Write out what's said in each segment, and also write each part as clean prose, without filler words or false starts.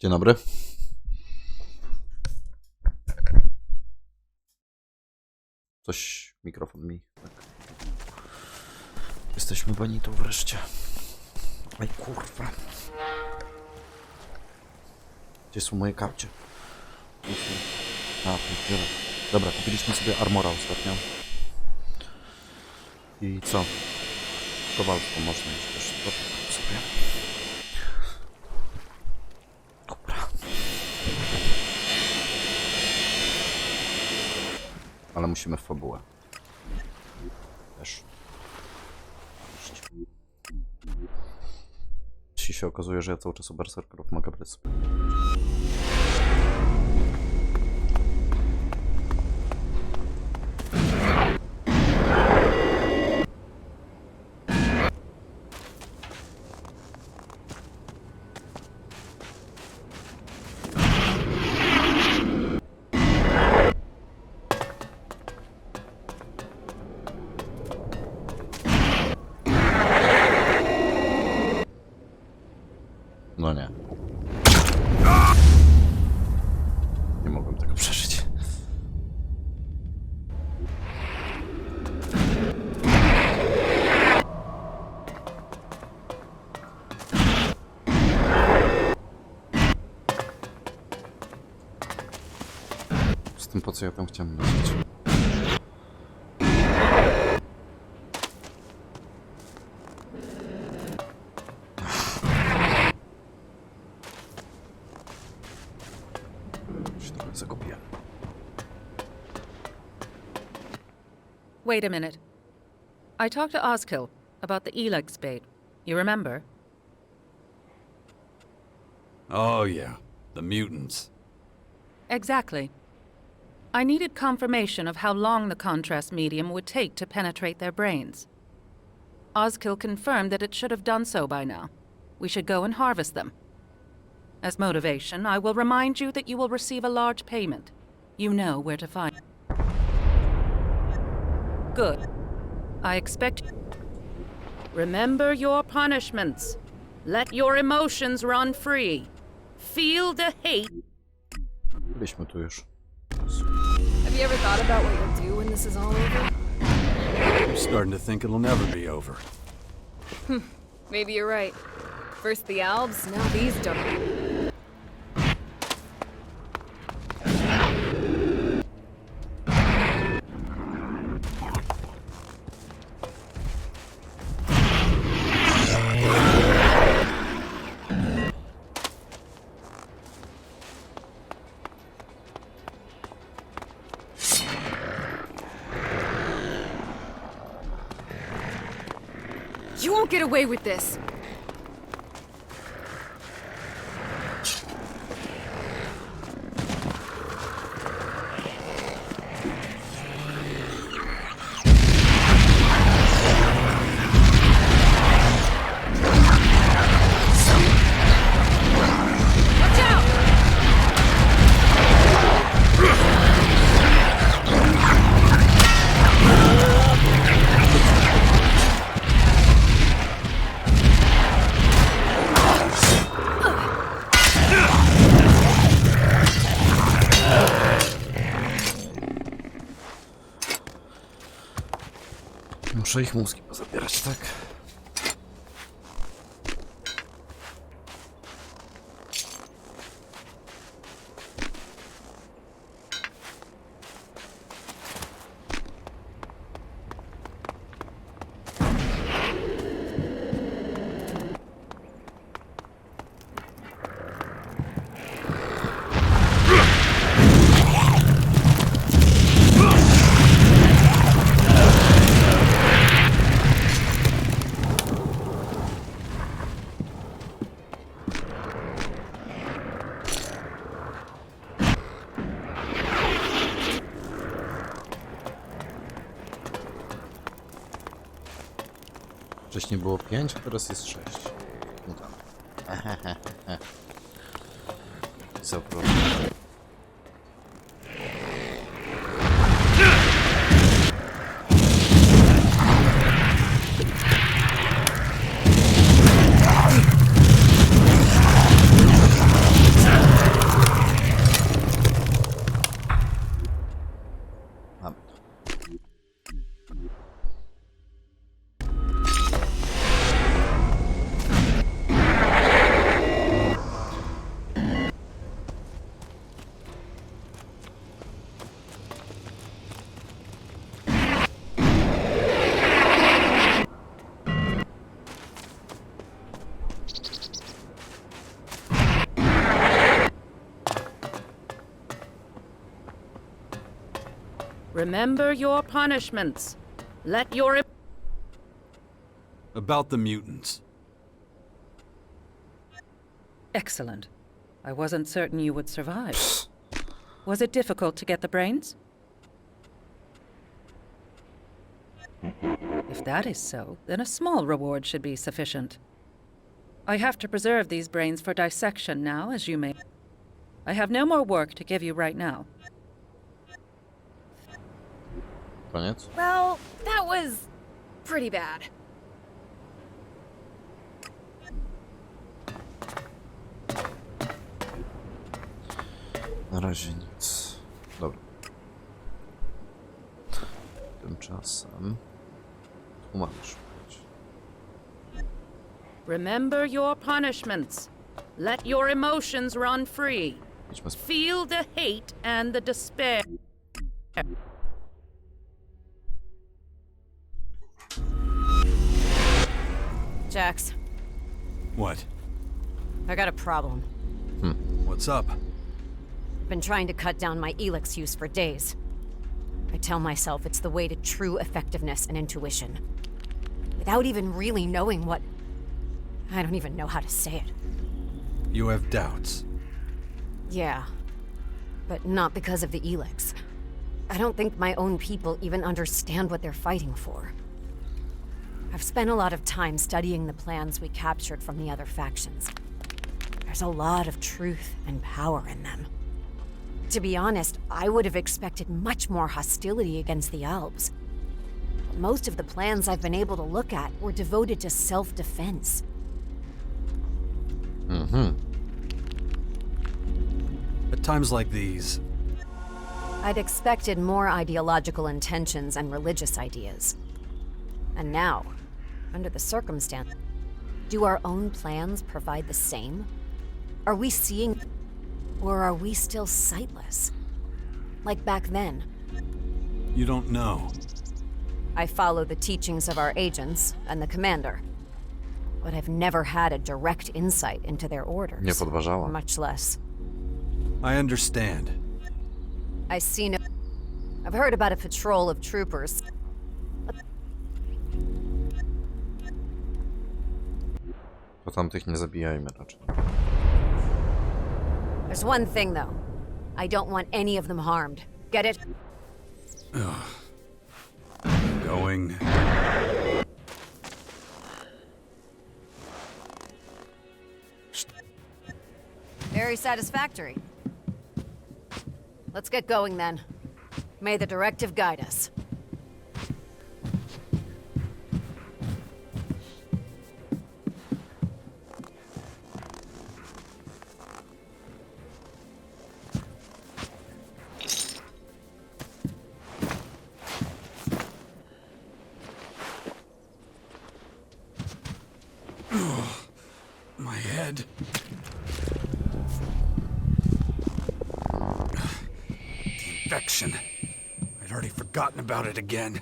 Dzień dobry. Coś, mikrofon mi. Tak. Jesteśmy banitą wreszcie. Aj kurwa. Gdzie są moje kapcie? A, pierdziele. Dobra, kupiliśmy sobie armora ostatnio. I co? Kowalstwo można już też sobie. Dobra. Ale musimy w fabułę. Też. Dzisiaj się okazuje, że ja cały czas u berserkerów mogę być. No nie. Nie mogłem tego przeżyć. Z tym po co ja tam chciałem myśleć? Wait a minute. I talked to Ozkill about the Elex bait. You remember? Oh yeah, the mutants. Exactly. I needed confirmation of how long the contrast medium would take to penetrate their brains. Ozkill confirmed that it should have done so by now. We should go and harvest them. As motivation, I will remind you that you will receive a large payment. You know where to find it. Good. I expect... Remember your punishments. Let your emotions run free. Feel the hate. Byliśmy tu już. Have you ever thought about what you'll do when this is all over? I'm starting to think it'll never be over. Maybe you're right. First the Alps, now these dark. You won't get away with this! Watch out! Muszę ich mózgi pozabierać, tak? Wcześniej było 5, a teraz jest 6. No tam. Zapraszam. Remember your punishments. Let your... About the mutants. Excellent. I wasn't certain you would survive. Was it difficult to get the brains? If that is so, then a small reward should be sufficient. I have to preserve these brains for dissection now, as you may... I have no more work to give you right now. Koniec. Well, that was pretty bad. Na razie nic. Dobra. Tymczasem... Tu mamy szukać. Remember your punishments. Let your emotions run free. Idźmy z... Feel the hate and the despair. Jax, What? I got a problem. What's up? Been trying to cut down my Elex use for days. I tell myself it's the way to true effectiveness and intuition. Without even really knowing what... I don't even know how to say it. You have doubts. Yeah. But not because of the Elex. I don't think my own people even understand what they're fighting for. I've spent a lot of time studying the plans we captured from the other factions. There's a lot of truth and power in them. To be honest, I would have expected much more hostility against the Albs. Most of the plans I've been able to look at were devoted to self-defense. At times like these, I'd expected more ideological intentions and religious ideas. And now, under the circumstance, do our own plans provide the same? Are we seeing, or are we still sightless? Like back then. you don't know. I follow the teachings of our agents and the commander. But I've never had a direct insight into their orders. Nie podważała. Much less. I understand. I've heard about a patrol of troopers. To tamtych nie zabijajmy raczej. There's one thing, though. I don't want any of them harmed. Get it? Going. Very satisfactory. Let's get going, then. May the directive guide us. My head. The infection. I'd already forgotten about it again.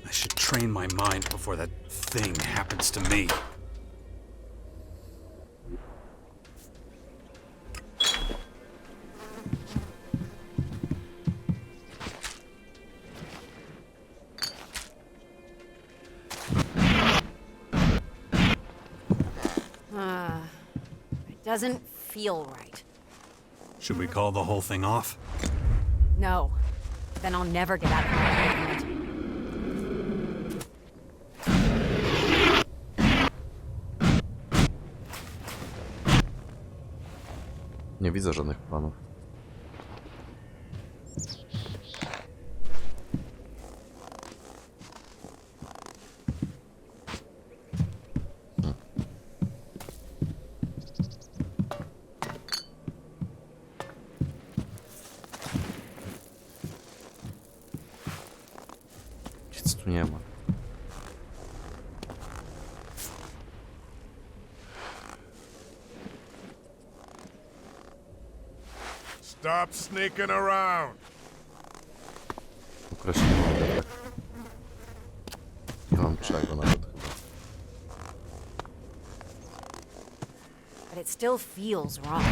I should train my mind before that thing happens to me. It doesn't feel right. Should we call the whole thing off? No. Then I'll never get out of my predicament. Nie widzę żadnych planów. Nic tu nie ma. Stop sneaking around. Ukraść nie mogę, tak? Nie mam czego nawet chyba. But it still feels wrong.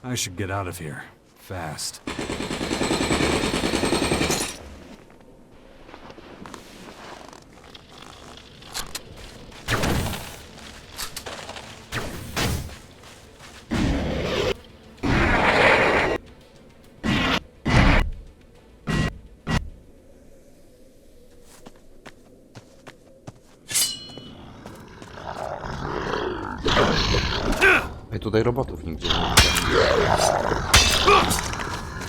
I should get out of here. Fast. I tutaj robotów nigdzie nie widzę.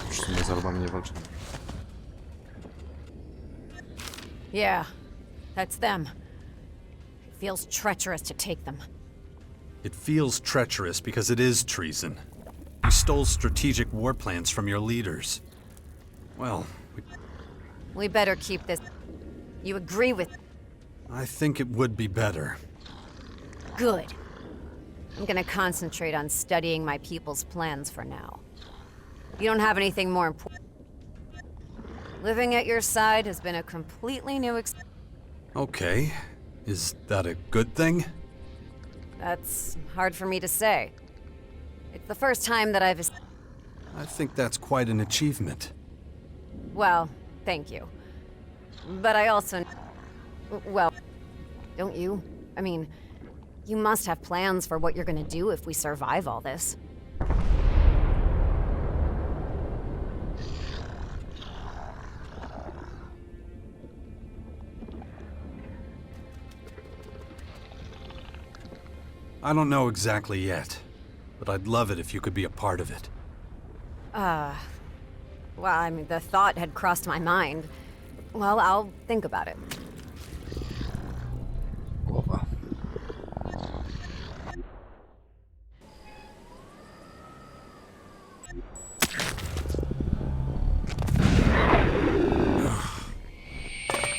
Już w sumie z albami nie walczymy. Yeah, that's them. It feels treacherous to take them. It feels treacherous because it is treason. You stole strategic war plans from your leaders. Well, We better keep this. You agree with... I think it would be better. Good. I'm gonna concentrate on studying my people's plans for now. You don't have anything more important. Living at your side has been a completely new Okay. Is that a good thing? That's hard for me to say. It's the first time that I've... I think that's quite an achievement. Well, thank you. But I also... Well, don't you? I mean, you must have plans for what you're gonna do if we survive all this. I don't know exactly yet, but I'd love it if you could be a part of it. Well, I mean, the thought had crossed my mind. Well, I'll think about it. Głowa.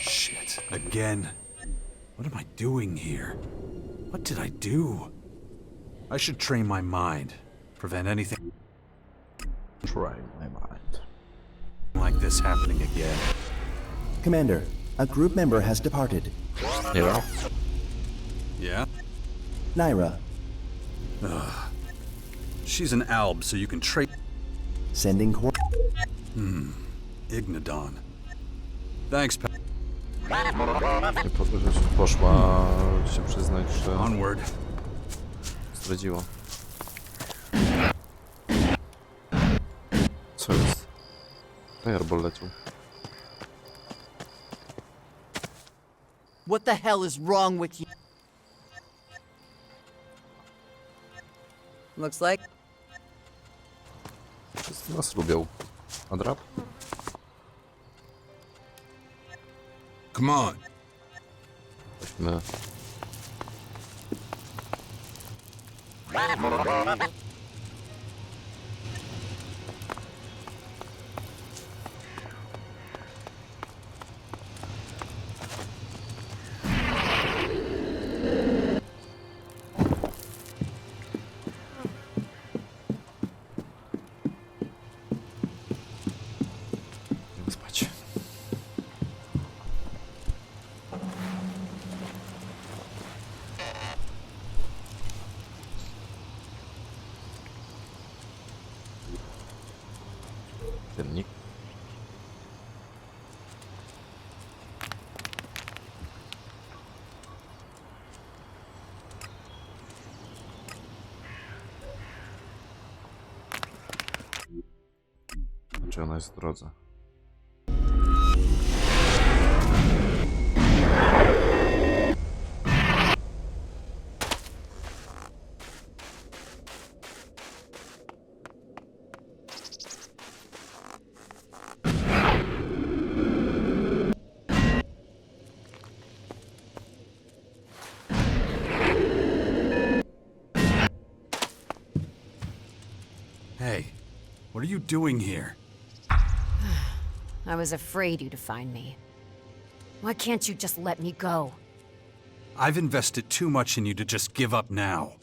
Shit. Again. What am I doing here? What did I do? I should train my mind. Prevent anything Try my mind. like this happening again. Commander, a group member has departed. Nyrą? Yeah? Nyrą, She's an alb, so you can trade... sending Ignodon. Thanks, pa... Nie poszła się przyznać, że Onward. zdradziła. Co jest? Fireball leciał. What the hell is wrong with you? Looks like Wszyscy nas lubią. A drap? Come on. Weźmy. Idziemy spać. Dziennik. Znaczy ona jest w drodze. Hey, what are you doing here? I was afraid you'd find me. Why can't you just let me go? I've invested too much in you to just give up now.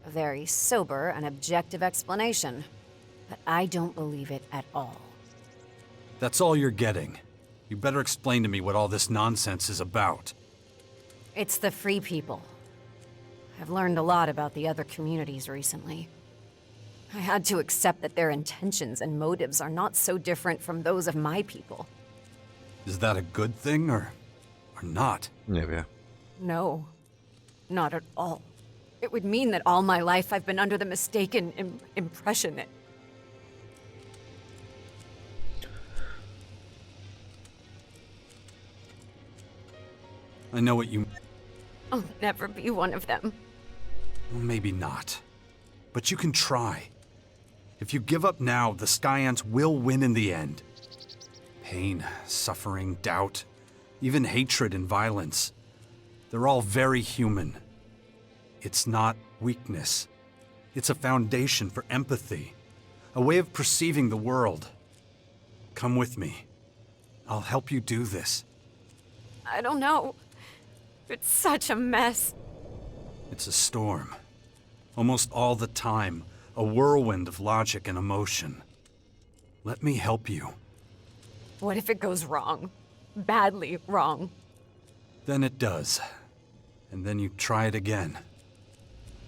A very sober and objective explanation. But I don't believe it at all. That's all you're getting. You better explain to me what all this nonsense is about. It's the free people. I've learned a lot about the other communities recently. I had to accept that their intentions and motives are not so different from those of my people. Is that a good thing or not? Nie wie. No, not at all. It would mean that all my life I've been under the mistaken impression that... I know what you... I'll never be one of them. Well, maybe not. But you can try. If you give up now, the Skyans will win in the end. Pain, suffering, doubt, even hatred and violence. They're all very human. It's not weakness. It's a foundation for empathy. A way of perceiving the world. Come with me. I'll help you do this. I don't know. It's such a mess. It's a storm. Almost all the time, a whirlwind of logic and emotion. Let me help you. What if it goes wrong? Badly wrong. Then it does. And then you try it again.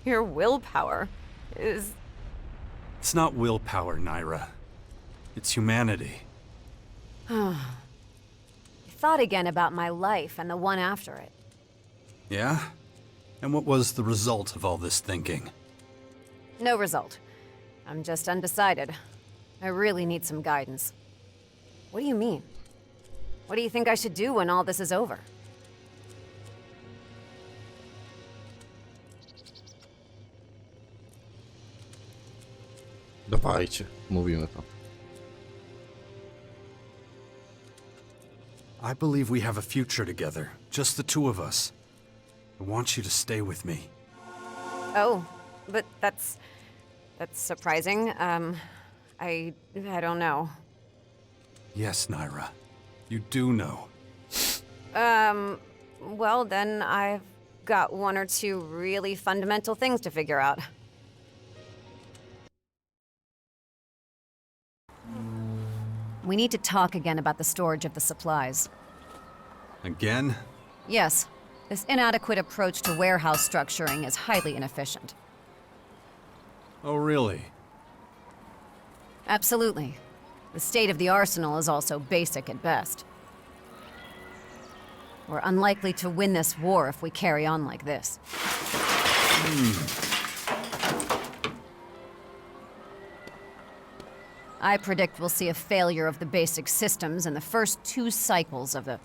Your willpower is... It's not willpower, Nyra. It's humanity. I thought again about my life and the one after it. Yeah? And what was the result of all this thinking? No result. I'm just undecided. I really need some guidance. What do you mean? What do you think I should do when all this is over? Dawajcie, mówimy to. I believe we have a future together, just the two of us. I want you to stay with me. Oh, but that's surprising. I don't know. Yes, Nyra. You do know. Well, then I've got one or two really fundamental things to figure out. We need to talk again about the storage of the supplies. Again? Yes, this inadequate approach to warehouse structuring is highly inefficient. Oh, really? Absolutely. The state of the arsenal is also basic at best. We're unlikely to win this war if we carry on like this. I predict we'll see a failure of the basic systems in the first 2 cycles of the...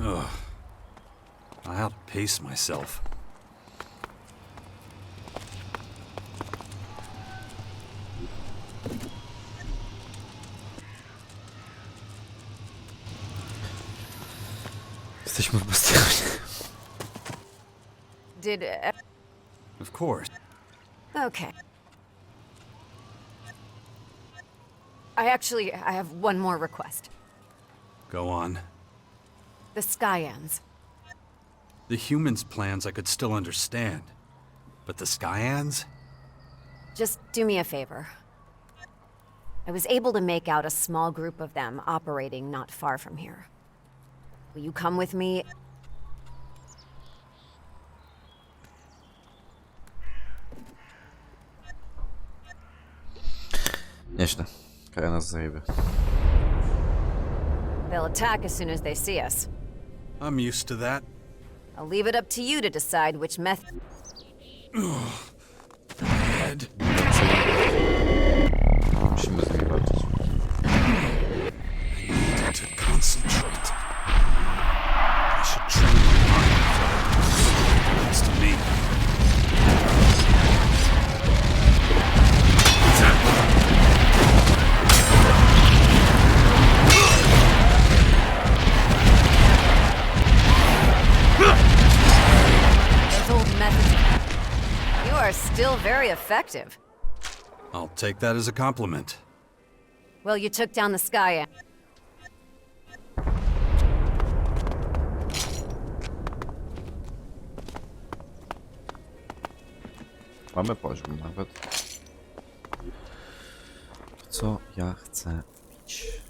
Ugh. I ought to pace myself. Jesteśmy w bastionie. Did... Of course. Okay. I have one more request. Go on. The Skyans. The humans' plans I could still understand. But the Skyans? Just do me a favor. I was able to make out a small group of them operating not far from here. Will you come with me? Nieźle. Kaja nas zajebie. They'll attack as soon as they see us. I'm used to that. I'll leave it up to you to decide which method... Head. Musimy z nimi walczyć. I need to concentrate. I should train my mind before it happens to me. Those old methods... You are still very effective. I'll take that as a compliment. Well, you took down the Skyan. Mamy poziom nawet. Co ja chcę pić?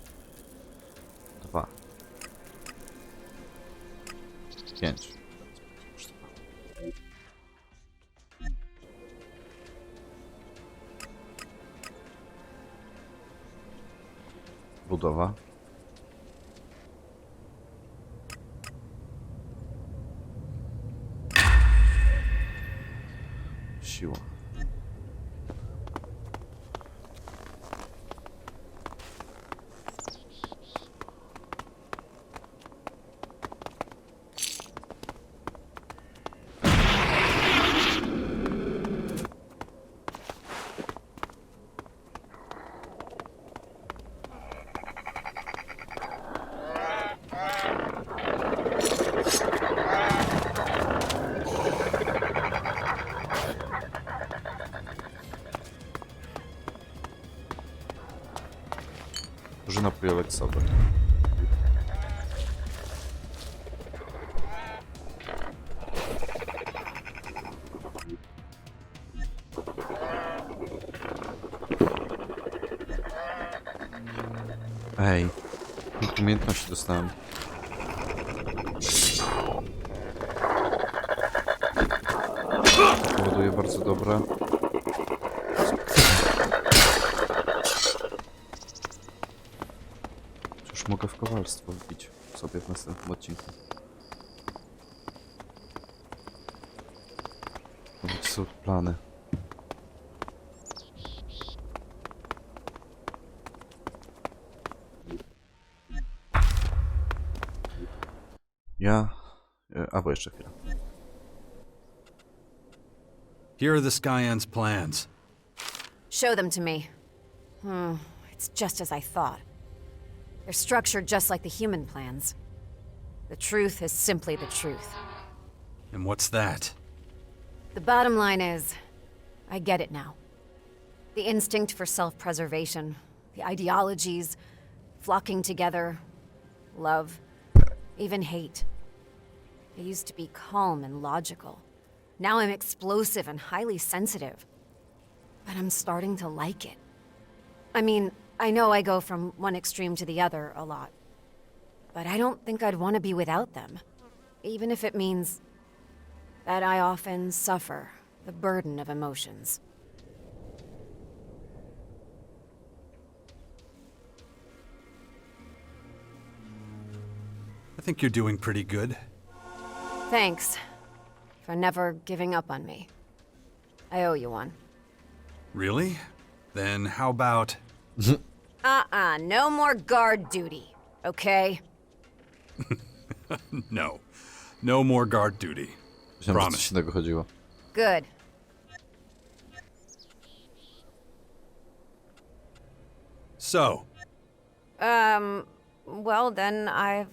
2. 5. Budowa. Siła. Duży napój Alexowy. Ej, jakie umiejętności dostałem. To powoduje bardzo dobre. Cóż, mogę w kowalstwo wbić sobie w następnym odcinku. Jakie są plany? Albo jeszcze chwilę. Here are the Skyant's plans. Show them to me. It's just as I thought. They're structured just like the human plans. The truth is simply the truth. And what's that? The bottom line is, I get it now. The instinct for self-preservation, the ideologies, flocking together, love, even hate. I used to be calm and logical. Now I'm explosive and highly sensitive. But I'm starting to like it. I mean, I know I go from one extreme to the other a lot. But I don't think I'd want to be without them. Even if it means that I often suffer the burden of emotions. I think you're doing pretty good. Thanks for never giving up on me. I owe you one. Really? Then how about... No more guard duty, okay? No. No more guard duty. Myślałem, że Promise. coś innego chodziło. Good. So, Well then I've...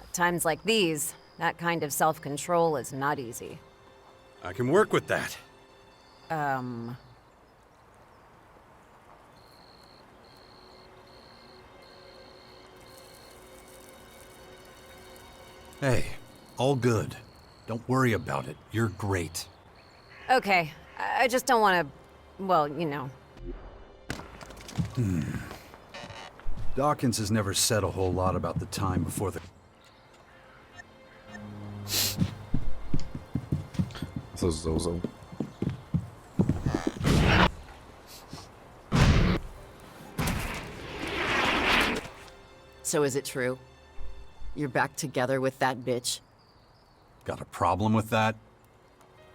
At times like these, that kind of self-control is not easy. I can work with that. Hey, all good. Don't worry about it. You're great. Okay, I just don't want to, well, you know. Dawkins has never said a whole lot about the time before the... Co z Zouzą? So is it true? You're back together with that bitch? Got a problem with that?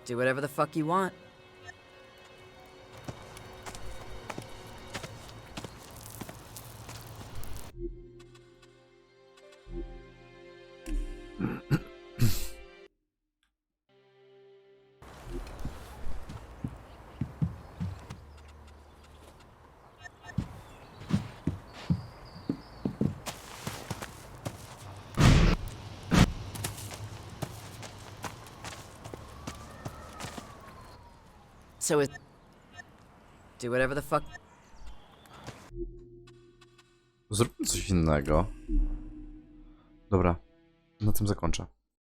Do whatever the fuck you want. So is... Do whatever the fuck... Zróbmy coś innego. Dobra, na tym zakończę.